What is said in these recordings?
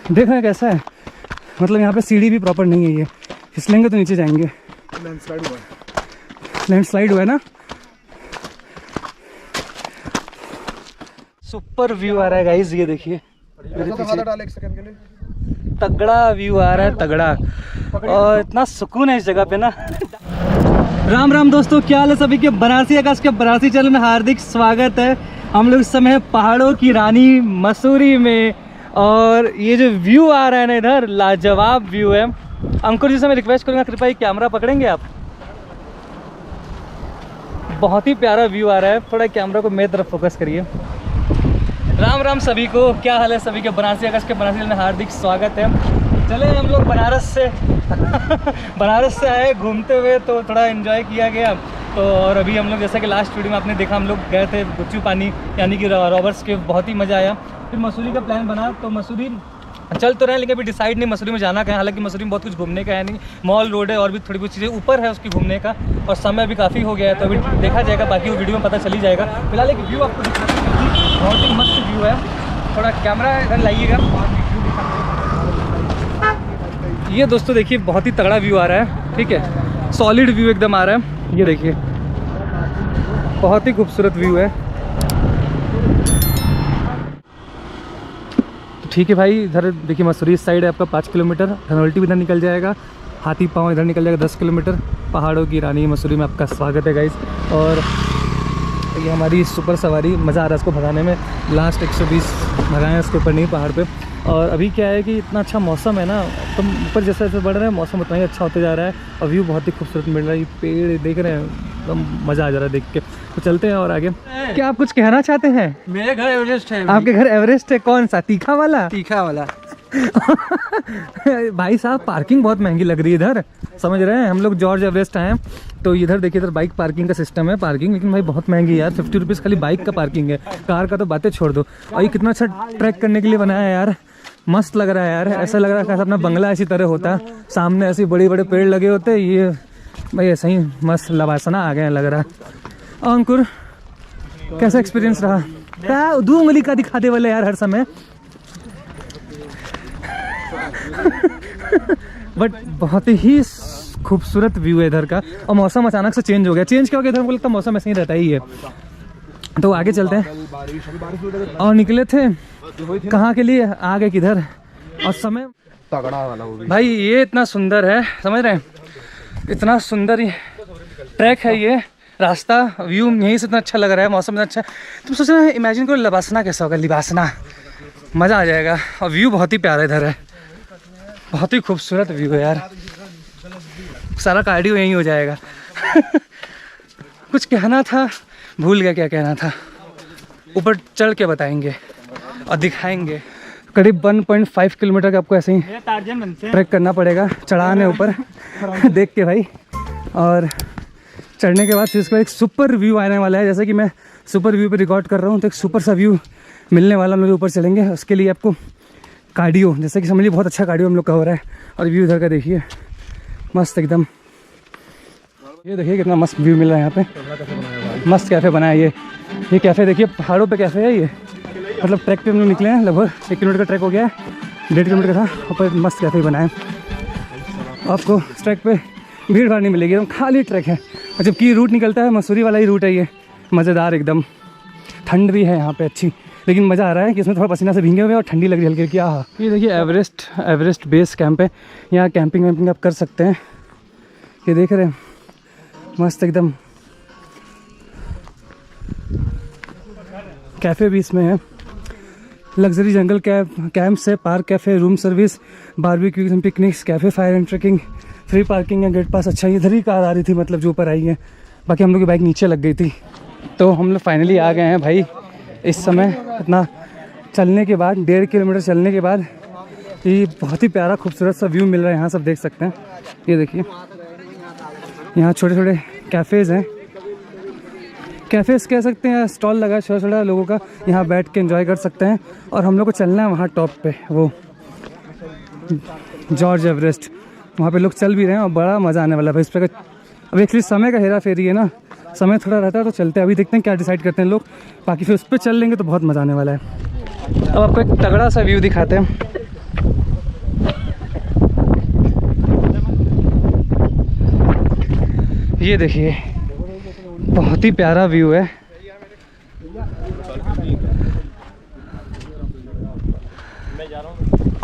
देख रहे हैं कैसा है, मतलब यहाँ पे सीढ़ी भी प्रॉपर नहीं है, ये फिसलेंगे तो नीचे जाएंगे। लैंडस्लाइड हुआ है ना। सुपर व्यू आ रहा है गाइस, ये देखिए तगड़ा व्यू आ रहा है, तगड़ा। और इतना सुकून है इस जगह पे ना। राम राम दोस्तों, क्या हाल है सभी के। बनारसी आकाश के बनारसी चैनल में हार्दिक स्वागत है। हम लोग इस समय पहाड़ों की रानी मसूरी में, और ये जो व्यू आ रहा है ना इधर, लाजवाब व्यू है। अंकुर जी से मैं रिक्वेस्ट करूँगा, कृपया कैमरा पकड़ेंगे आप। बहुत ही प्यारा व्यू आ रहा है, थोड़ा कैमरा को मेरी तरफ फोकस करिए। राम राम सभी को, क्या हाल है सभी के। बनारसी आकाश के बनारसी चैनल में हार्दिक स्वागत है। चले हम लोग बनारस से बनारस से आए घूमते हुए, तो थोड़ा एंजॉय किया गया। तो और अभी हम लोग, जैसा कि लास्ट वीडियो में आपने देखा, हम लोग गए थे गुच्चू पानी यानी कि रॉबर्ट्स के, बहुत ही मज़ा आया। फिर मसूरी का प्लान बना, तो मसूरी चल तो रहे, लेकिन अभी डिसाइड नहीं मसूरी में जाना कहाँ है। हालांकि मसूरी में बहुत कुछ घूमने का है नहीं, मॉल रोड है और भी थोड़ी बहुत चीज़ें ऊपर है उसकी घूमने का, और समय अभी काफ़ी हो गया है, तो अभी देखा जाएगा, बाकी वो वीडियो में पता चल ही जाएगा। फिलहाल एक व्यू आपको दिखाते हैं, बहुत ही मस्त व्यू है। थोड़ा कैमरा इधर लाइएगा। ये दोस्तों देखिए, बहुत ही तगड़ा व्यू आ रहा है, ठीक है, सॉलिड व्यू एकदम आ रहा है। ये देखिए बहुत ही खूबसूरत व्यू है। ठीक है भाई, इधर देखिए मसूरी इस साइड है आपका 5 किलोमीटर, धनवल्टी भी इधर निकल जाएगा, हाथी पाँव इधर निकल जाएगा 10 किलोमीटर। पहाड़ों की रानी मसूरी में आपका स्वागत है गाइस। और ये हमारी सुपर सवारी, मज़ा आ रहा है इसको भगाने में। लास्ट 120 भगाए हैं उसके ऊपर, नहीं पहाड़ पे। और अभी क्या है कि इतना अच्छा मौसम है ना, तो ऊपर जैसे जैसे बढ़ रहे हैं मौसम उतना ही अच्छा होते जा रहा है, और व्यू बहुत ही खूबसूरत मिल रहा है। ये पेड़ देख रहे हैं, एकदम मज़ा आ जा रहा है देख के। तो चलते हैं और आगे। क्या आप कुछ कहना चाहते हैं? मेरे घर एवरेस्ट है। आपके घर एवरेस्ट है? कौन सा, तीखा वाला? तीखा वाला। भाई साहब पार्किंग बहुत महंगी लग रही है इधर, समझ रहे हैं। हम लोग जॉर्ज एवरेस्ट आए हैं, तो इधर देखिए, इधर बाइक पार्किंग का सिस्टम है पार्किंग, लेकिन भाई बहुत महंगी है यार। 50 रुपीज़ खाली बाइक का पार्किंग है, कार का तो बातें छोड़ दो। और ये कितना अच्छा ट्रैक करने के लिए बनाया है यार, मस्त लग रहा है यार। ऐसा लग रहा है कि अपना बंगला ऐसी तरह होता, सामने ऐसे बड़े बड़े पेड़ लगे होते। ये भाई ऐसा ही मस्त लवासना आ गए लग रहा है। अंकुर कैसा एक्सपीरियंस रहा? क्या दो उंगली का दिखाते वाले यार हर समय। बट बहुत ही खूबसूरत व्यू है इधर का। और मौसम अचानक से चेंज हो गया। चेंज क्या हो गया इधर, हमको लगता है मौसम ऐसे ही रहता ही है। तो आगे चलते हैं। और निकले थे कहाँ के लिए, आगे किधर, और समय तगड़ा वाला वो भी भाई। ये इतना सुंदर है, समझ रहे हैं, इतना सुंदर ट्रैक है ये रास्ता। व्यू यहीं से इतना अच्छा लग रहा है, मौसम इतना अच्छा है। तुम सोच रहे हैं, इमेजिन करो लिबासना कैसा होगा, लिबासना, मज़ा आ जाएगा। और व्यू बहुत ही प्यारा इधर है, बहुत ही खूबसूरत व्यू है यार। सारा कार्डियो यहीं हो जाएगा। कुछ कहना था, भूल गया क्या कहना था। ऊपर चढ़ के बताएंगे और दिखाएंगे। करीब 1.5 किलोमीटर का आपको ऐसे ही ट्रैक करना पड़ेगा, चढ़ान है ऊपर। देख के भाई, और चढ़ने के बाद फिर इसका एक सुपर व्यू आने वाला है। जैसे कि मैं सुपर व्यू पे रिकॉर्ड कर रहा हूँ, तो एक सुपर सा व्यू मिलने वाला। हम लोग ऊपर चलेंगे, उसके लिए आपको कार्डियो, जैसे कि समझिए बहुत अच्छा कार्डियो हम लोग का हो रहा है। और व्यू इधर का देखिए, मस्त एकदम। ये देखिए कितना मस्त व्यू मिल रहा है यहाँ पे। मस्त कैफ़े बना है ये कैफ़े देखिए, पहाड़ों पे कैफ़े है ये। मतलब ट्रैक पे हम लोग निकले हैं, लगभग 1 किलोमीटर का ट्रैक हो गया है, 1.5 किलोमीटर का था। ऊपर मस्त कैफ़े बनाए। आपको इस ट्रैक पे भीड़ भाड़ नहीं मिलेगी, एकदम खाली ट्रैक है। और जबकि रूट निकलता है मसूरी वाला ही रूट है ये, मज़ेदार एकदम। ठंड भी है यहाँ पे अच्छी, लेकिन मज़ा आ रहा है कि इसमें थोड़ा पसीना से भींगे हुए और ठंडी लग रही है हल्की। क्या ये देखिए एवरेस्ट बेस कैंप है, यहाँ कैंपिंग वैम्पिंग आप कर सकते हैं। ये देख रहे हैं, मस्त एकदम। कैफ़े भी इसमें है, लग्जरी जंगल कैंप से park cafe, room service, barbecue, picnics, cafe, fire and trekking, free parking है, गेट पास। अच्छा इधर ही कार आ रही थी, मतलब जो ऊपर आई है। बाकी हम लोग की बाइक नीचे लग गई थी। तो हम लोग फाइनली आ गए हैं भाई। इस समय इतना चलने के बाद, 1.5 किलोमीटर चलने के बाद, ये बहुत ही प्यारा खूबसूरत सा व्यू मिल रहा है। यहाँ सब देख सकते हैं, ये देखिए, यहाँ छोटे छोटे कैफ़ेज़ हैं, कैफ़ेज़ कह सकते हैं, स्टॉल लगा है छोटा छोटा लोगों का, यहाँ बैठ के एंजॉय कर सकते हैं। और हम लोग को चलना है वहाँ टॉप पे, वो जॉर्ज एवरेस्ट, वहाँ पे लोग चल भी रहे हैं और बड़ा मज़ा आने वाला है भाई इस पर। अब एक्चुअली समय का हेरा फेरी है ना, समय थोड़ा रहता है, तो चलते हैं। अभी देखते हैं क्या डिसाइड करते हैं लोग, बाकी फिर उस पर चल लेंगे तो बहुत मज़ा आने वाला है। अब आपको एक तगड़ा सा व्यू दिखाते हैं। ये देखिए बहुत ही प्यारा व्यू है।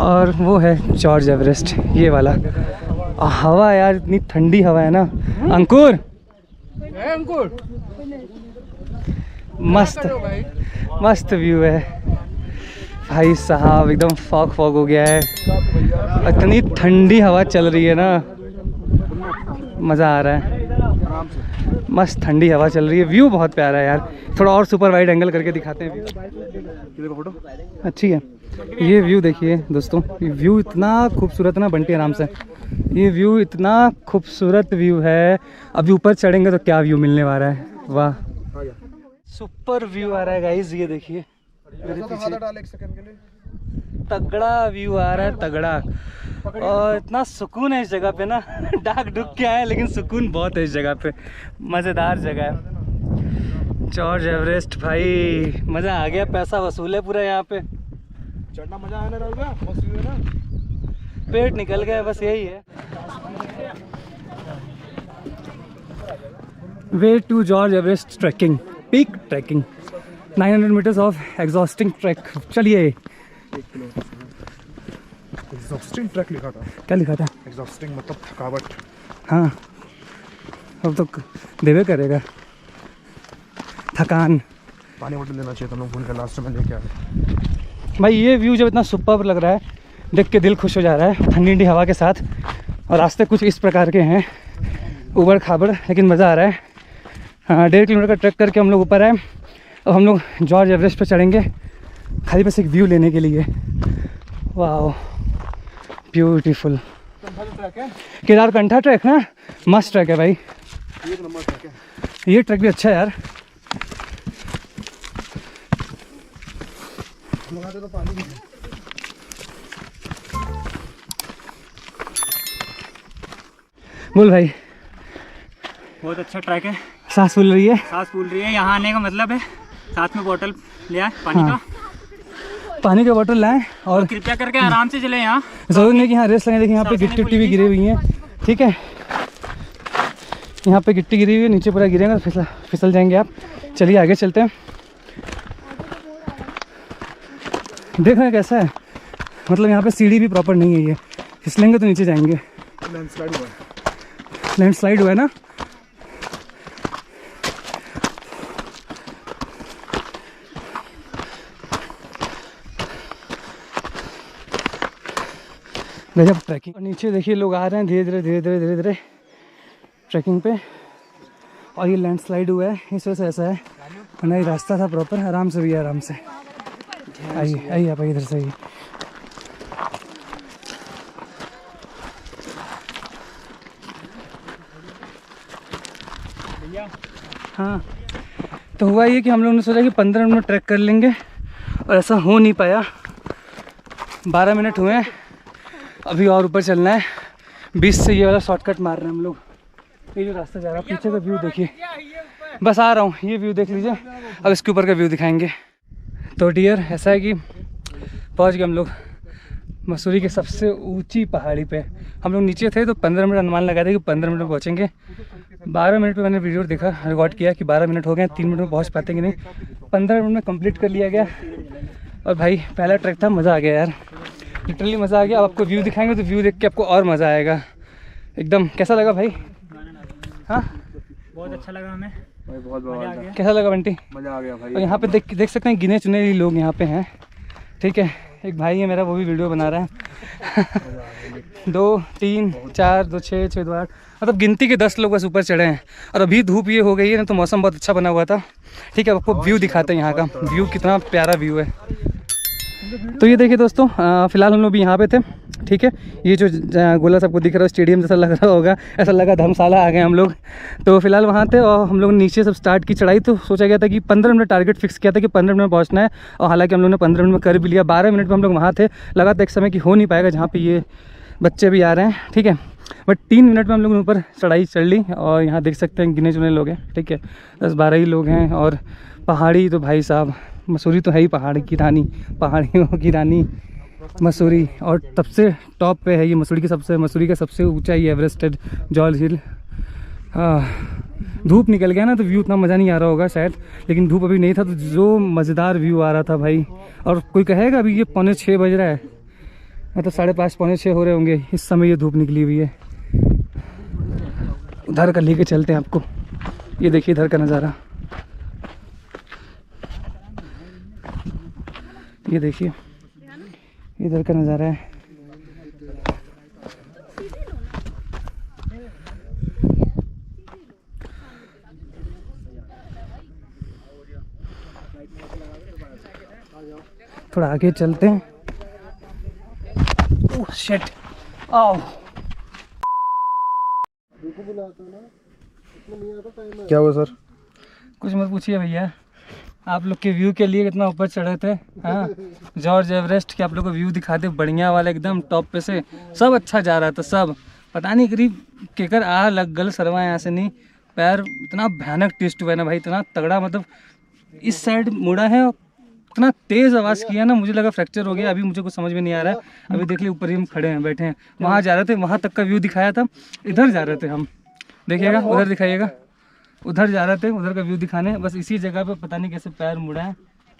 और वो है जॉर्ज एवरेस्ट, ये वाला। हवा यार इतनी ठंडी हवा है ना। अंकुर मस्त मस्त व्यू है भाई साहब, एकदम फॉग फॉग हो गया है। इतनी ठंडी हवा चल रही है ना, मज़ा आ रहा है। मस्त ठंडी हवा चल रही है, व्यू बहुत प्यारा है यार। थोड़ा और सुपर वाइड एंगल करके दिखाते हैं व्यू। फोटो अच्छी है। ये व्यू देखिए दोस्तों, ये व्यू इतना खूबसूरत ना, बंटी आराम से। ये व्यू इतना खूबसूरत व्यू है। अभी ऊपर चढ़ेंगे तो क्या व्यू मिलने वाला है, वाह सुपर व्यू आ रहा है गाइस। ये देखिए मेरे पीछे तगड़ा व्यू आ रहा है, तगड़ा। और इतना सुकून है इस जगह पे ना। डाक डुक के आए लेकिन सुकून बहुत है इस जगह पे, मज़ेदार जगह है। जॉर्ज एवरेस्ट भाई मज़ा आ गया, पैसा वसूल है पूरा यहाँ पे। चढ़ना मजा आने ना, पेट निकल गया, बस यही है। Way to George Everest trekking, peak trekking, 900 metres of exhausting track. चलिए। एग्जॉस्टिंग ट्रैक लिखा था। क्या लिखा था? एग्जॉस्टिंग मतलब थकावट। हाँ अब तो देवे करेगा थकान। पानी बोतल लेना चाहिए, तुम लोग भूल कर लास्ट में लेके आए भाई। ये व्यू जब इतना सुपर लग रहा है, देख के दिल खुश हो जा रहा है, ठंडी ठंडी हवा के साथ। और रास्ते कुछ इस प्रकार के हैं, उबड़ खाबड़, लेकिन मज़ा आ रहा है। हाँ 1.5 किलोमीटर का ट्रैक करके हम लोग ऊपर आए। अब हम लोग जॉर्ज एवरेस्ट पे चढ़ेंगे, खाली बस एक व्यू लेने के लिए। वाह ब्यूटीफुल। केदारकंठा ट्रैक ना, मस्त ट्रैक है भाई। एक नंबर ट्रैक है। ये ट्रैक भी अच्छा है यार। तो पानी भी बोल भाई। बहुत अच्छा ट्रैक है। सांस फूल रही है। सांस फूल रही है। यहाँ आने का मतलब है साथ में बोतल ले आए पानी हाँ। का। पानी का बोतल लाएं और कृपया करके आराम से चले। यहाँ जरूर नहीं कि यहाँ रेस लगे। देखिए यहाँ पे गिट्टी उट्टी भी गिरी हुई है, ठीक है। यहाँ पे गिट्टी गिरी हुई है, नीचे पूरा गिरेगा तो फिसल जाएंगे आप। चलिए आगे चलते हैं। देख रहे हैं कैसा है, मतलब यहाँ पे सीढ़ी भी प्रॉपर नहीं है, ये फिसलेंगे तो नीचे जाएंगे। लैंडस्लाइड हुआ है ना। गजब ट्रैकिंग। और नीचे देखिए लोग आ रहे हैं धीरे धीरे ट्रैकिंग पे। और ये लैंडस्लाइड हुआ है, इस वजह से ऐसा है, वरना ये रास्ता था प्रॉपर। आराम से भी, आराम से आइए आप इधर से ही। हाँ तो हुआ ये कि हम लोगों ने सोचा कि 15 मिनट में ट्रैक कर लेंगे, और ऐसा हो नहीं पाया। 12 मिनट हुए हैं, अभी और ऊपर चलना है। 20 से ये वाला शॉर्टकट मार रहे हैं हम लोग। ये जो रास्ता जा रहा है, पीछे का व्यू देखिए। बस आ रहा हूँ, ये व्यू देख लीजिए। अब इसके ऊपर का व्यू दिखाएंगे। तो डियर ऐसा है कि पहुँच गए हम लोग मसूरी के सबसे ऊंची पहाड़ी पे। हम लोग नीचे थे तो 15 मिनट अनुमान लगाया था कि 15 मिनट में पहुँचेंगे। 12 मिनट पे मैंने वीडियो देखा, रिकॉर्ड किया कि 12 मिनट हो गए, 3 मिनट में पहुँच पाते कि नहीं। 15 मिनट में कंप्लीट कर लिया गया। और भाई पहला ट्रैक था, मज़ा आ गया यार, लिटरली मज़ा आ गया। अब आपको व्यू दिखाएंगे तो व्यू देख के आपको और मज़ा आएगा एकदम। कैसा लगा भाई? हाँ बहुत अच्छा लगा हमें। बहुत कैसा लगा बंटी? मजा आ गया भाई। और यहाँ पे देख सकते हैं गिने चुने लोग यहाँ पे हैं, ठीक है। एक भाई है मेरा, वो भी वीडियो बना रहा है। 2 3 4 2 6 6 2 8, मतलब गिनती के 10 लोग बस ऊपर चढ़े हैं। और अभी धूप ये हो गई है ना, तो मौसम बहुत अच्छा बना हुआ था, ठीक है। आपको व्यू दिखाते हैं यहाँ का, व्यू कितना प्यारा व्यू है। तो ये देखिए दोस्तों, फिलहाल हम लोग भी यहाँ पे थे, ठीक है। ये जो गोला सबको दिख रहा है स्टेडियम जैसा लग रहा होगा, ऐसा लगा धर्मशाला आ गए हम लोग। तो फिलहाल वहाँ थे और हम लोग नीचे सब स्टार्ट की चढ़ाई। तो सोचा गया था कि 15 मिनट टारगेट फिक्स किया था कि 15 मिनट में पहुँचना है, और हालांकि हम लोग ने 15 मिनट में कर भी लिया। 12 मिनट में हम लोग वहाँ थे। लगा था एक समय कि हो नहीं पाएगा, जहाँ पर ये बच्चे भी आ रहे हैं, ठीक है। बट 3 मिनट में हम लोग ऊपर चढ़ाई चढ़ ली। और यहाँ देख सकते हैं गिने चुने लोग हैं, ठीक है, 10-12 ही लोग हैं। और पहाड़ी तो भाई साहब, मसूरी तो है ही पहाड़ की रानी, पहाड़ियों की रानी मसूरी। और सबसे टॉप पे है ये मसूरी का सबसे ऊंचा ये एवरेस्ट है, जॉर्ज हिल। हाँ, धूप निकल गया ना तो व्यू उतना मज़ा नहीं आ रहा होगा शायद, लेकिन धूप अभी नहीं था तो जो मज़ेदार व्यू आ रहा था भाई। और कोई कहेगा अभी ये 5:45 बज रहा है, मतलब 5:30 5:45 हो रहे होंगे इस समय ये धूप निकली हुई है। उधर का लेके चलते हैं आपको, ये देखिए इधर का नज़ारा, ये देखिए इधर का नज़ारा है। थोड़ा आगे चलते हैं। ओह शिट, आओ। क्या हुआ सर? कुछ मत पूछिए भैया, आप लोग के व्यू के लिए कितना ऊपर चढ़े थे। हाँ, जॉर्ज एवरेस्ट के आप लोग को व्यू दिखाते बढ़िया वाला एकदम टॉप पे से, सब अच्छा जा रहा था सब। पता नहीं करीब केकर आ लग गल सरवा यहाँ से नहीं, पैर इतना भयानक ट्विस्ट हुआ है ना भाई, इतना तगड़ा, मतलब इस साइड मुड़ा है, इतना तेज़ आवाज़ किया ना, मुझे लगा फ्रैक्चर हो गया। अभी मुझे कुछ समझ में नहीं आ रहा है। अभी देख लिए ऊपर ही हम खड़े हैं, बैठे हैं, वहाँ जा रहे थे, वहाँ तक का व्यू दिखाया था, इधर जा रहे थे हम, देखिएगा उधर दिखाइएगा, उधर जा रहे थे, उधर का व्यू दिखाने। बस इसी जगह पे पता नहीं कैसे पैर मुड़ा है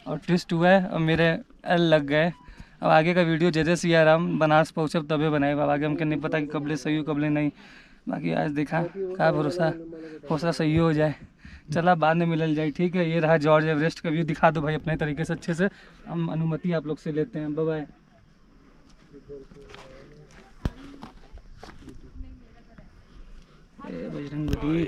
और ट्विस्ट हुआ है और मेरे एल लग गए। अब आगे का वीडियो जैसे सियाराम बनारस पहुँचे तबे बनाए, अब आगे हमको नहीं पता कि कबले सही हो कबले नहीं। बाकी आज देखा क्या भरोसा, हो सकता सही हो जाए, चला बाद में मिलल जाए। ठीक है, ये रहा जॉर्ज एवरेस्ट का व्यू, दिखा दो भाई अपने तरीके से अच्छे से, हम अनुमति आप लोग से लेते हैं। Bye bye. बजरंगबली